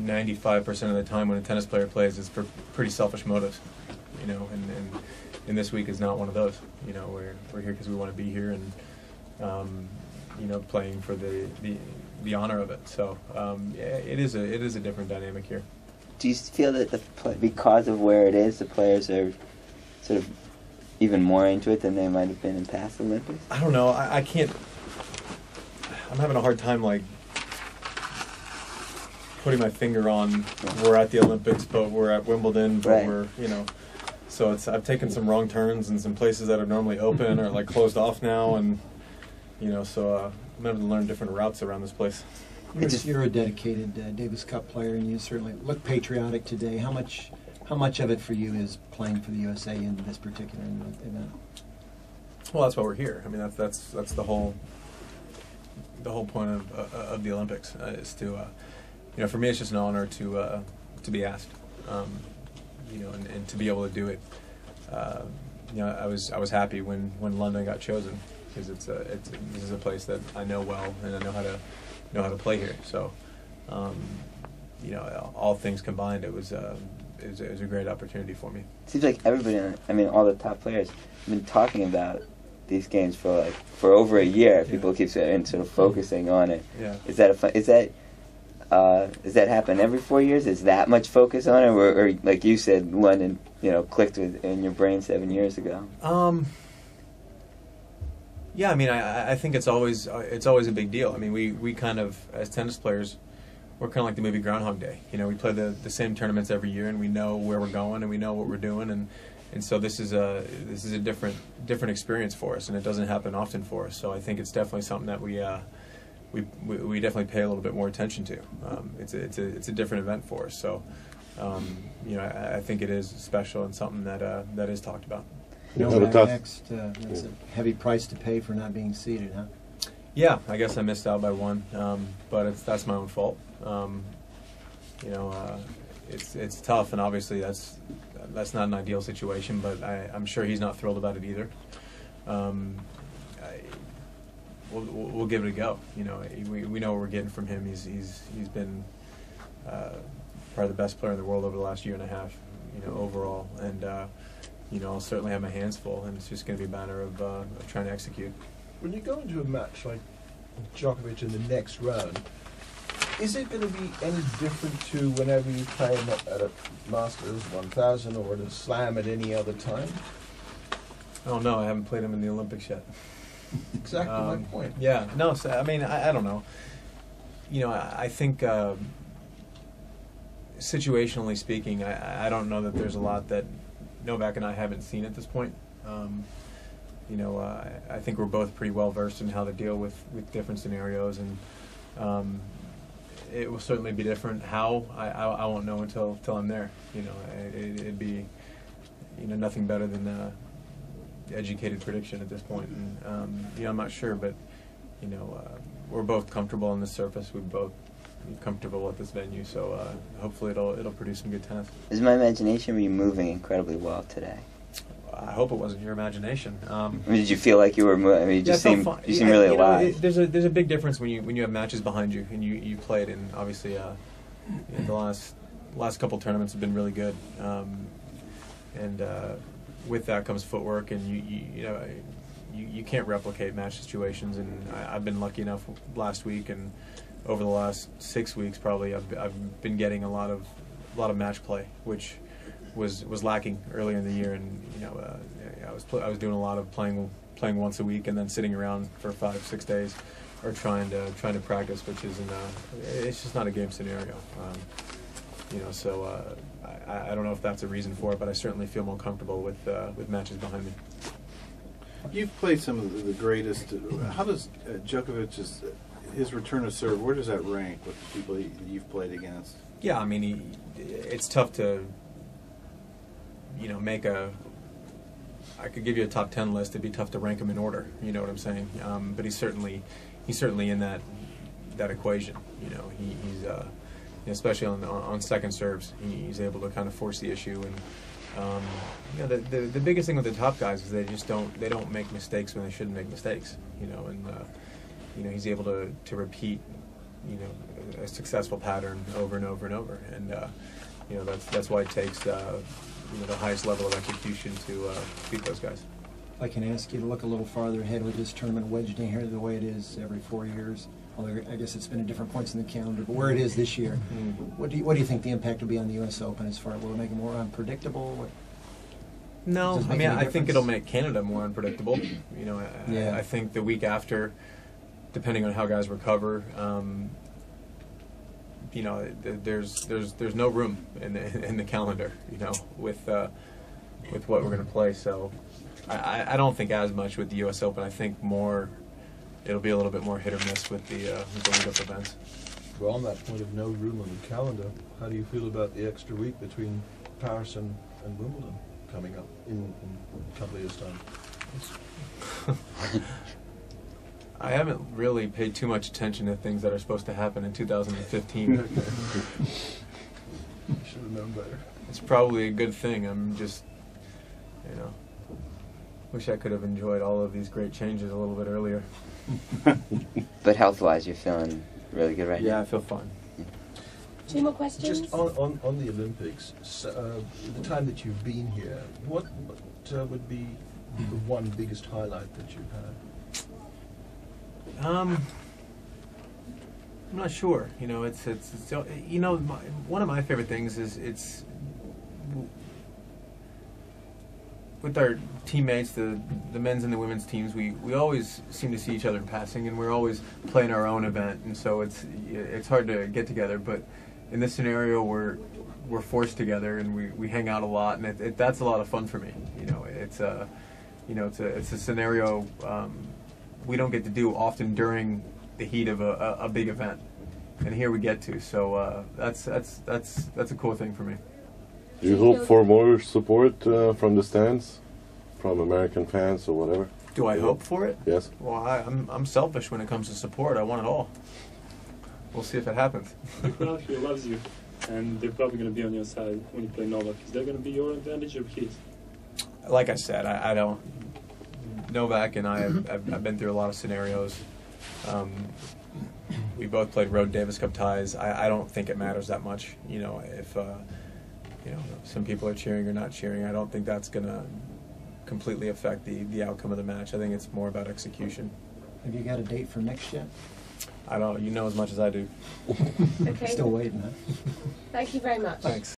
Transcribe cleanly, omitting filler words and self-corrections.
95% of the time when a tennis player plays, it's for pretty selfish motives, you know. And this week is not one of those. You know, we're here because we want to be here, and you know, playing for the honor of it. So yeah, it is a different dynamic here. Do you feel that because of where it is, the players are sort of even more into it than they might have been in past Olympics? I don't know. I can't. I'm having a hard time like putting my finger on we're at the Olympics, but we're at Wimbledon, but right. we're, you know. So I've taken some wrong turns and some places that are normally open are like closed off now, and you know, so I'm having to learn different routes around this place. You're a dedicated Davis Cup player, and you certainly look patriotic today. How much of it for you is playing for the USA in this particular event? Well, that's why we're here. I mean, that's the whole point of the Olympics is to, you know, for me it's just an honor to be asked, you know, and to be able to do it. You know, I was happy when London got chosen, because this is a place that I know well, and I know how to play here. So, you know, all things combined, it was a great opportunity for me. Seems like everybody, I mean, all the top players have been talking about these games for over a year. People keep sort of focusing on it. Yeah. Does that happen every 4 years? Is that much focus on it, or like you said, London, you know, clicked in your brain 7 years ago? Yeah, I mean, I think it's always a big deal. I mean, we kind of, as tennis players, we're kind of like the movie Groundhog Day. You know, we play the same tournaments every year, and we know where we're going, and we know what we're doing, and so this is a different experience for us, and it doesn't happen often for us. So I think it's definitely something that we definitely pay a little bit more attention to. It's a different event for us. So you know, I think it is special and something that is talked about. Novak next, that's a heavy price to pay for not being seeded, huh? Yeah, I guess I missed out by one, but that's my own fault. You know, it's tough, and obviously that's not an ideal situation, but I'm sure he's not thrilled about it either. We'll give it a go. You know, we know what we're getting from him. He's been probably the best player in the world over the last year and a half, you know, overall, and you know, I'll certainly have my hands full, and it's just going to be a matter of trying to execute. When you go into a match like Djokovic in the next round, is it going to be any different to whenever you play him at a Masters 1000 or at a Slam at any other time? I don't know. I haven't played him in the Olympics yet. Exactly my point. Yeah. No, so, I mean, I don't know. You know, I think situationally speaking, I don't know that there's a lot that Novak and I haven't seen at this point. You know, I think we're both pretty well versed in how to deal with different scenarios, and it will certainly be different. How I won't know until I'm there. You know, it'd be, you know, nothing better than educated prediction at this point. And you know, I'm not sure, but you know, we're both comfortable on this surface. We're both comfortable at this venue, so hopefully it'll produce some good tennis. Is my imagination, were you moving incredibly well today? I hope it wasn't your imagination. I mean, did you feel like you were moving? I mean, you seem really alive. There's a big difference when you have matches behind you and you played, and obviously you know, the last couple tournaments have been really good, and with that comes footwork, and you know, you can't replicate match situations, and I've been lucky enough last week and over the last 6 weeks probably I've been getting a lot of match play, which was lacking earlier in the year, and you know, I was doing a lot of playing once a week and then sitting around for 5-6 days, or trying to practice, which isn't it's just not a game scenario. You know, so I don't know if that's a reason for it, but I certainly feel more comfortable with matches behind me. You've played some of the greatest. How does Djokovic's his return to serve, where does that rank with the people you've played against? Yeah, I mean, it's tough to, you know, I could give you a top 10 list. It'd be tough to rank him in order. You know what I'm saying? But he's certainly in that equation. You know, he's especially on second serves, he's able to kind of force the issue. And you know, the biggest thing with the top guys is they don't make mistakes when they shouldn't make mistakes. You know, and you know, he's able to repeat a successful pattern over and over and over, and that's why it takes the highest level of execution to beat those guys. If I can ask you to look a little farther ahead with this tournament wedged in here the way it is every 4 years, although I guess it's been at different points in the calendar, but where it is this year, what do you think the impact will be on the U.S. Open as far as will it make it more unpredictable? No, I mean, I think it'll make Canada more unpredictable. Yeah. I think the week after, depending on how guys recover, there's no room in the calendar, with what we're going to play. So I don't think as much with the U.S. Open. I think more it'll be a little bit more hit or miss with the lead-up events. Well, on that point of no room on the calendar, how do you feel about the extra week between Paris and Wimbledon coming up in a couple of years' time? I haven't really paid too much attention to things that are supposed to happen in 2015. Should have known better. It's probably a good thing. I'm just, wish I could have enjoyed all of these great changes a little bit earlier. But health-wise, you're feeling really good right now? Yeah, I feel fine. 2 more questions. Just on the Olympics, the time that you've been here, what would be the one biggest highlight that you've had? I'm not sure. It's one of my favorite things is it's with our teammates, the men's and the women's teams. We always seem to see each other in passing, and we're always playing our own event, and so it's hard to get together. But in this scenario, we're forced together, and we hang out a lot, and that's a lot of fun for me. It's a scenario we don't get to do often during the heat of a big event, and here we get to. So that's a cool thing for me. Do you hope for more support from the stands, from American fans or whatever? Do I hope for it? Yes. Well, I'm selfish when it comes to support. I want it all. We'll see if it happens. The crowd here loves you, and they're probably going to be on your side when you play Novak. Is that going to be your advantage or his? Like I said, I don't. Novak and I have been through a lot of scenarios. We both played road Davis Cup ties. I don't think it matters that much. If some people are cheering or not cheering, I don't think that's going to completely affect the outcome of the match. I think it's more about execution. Have you got a date for next yet? I don't. You know as much as I do. Okay. Still waiting, huh? Thank you very much. Thanks.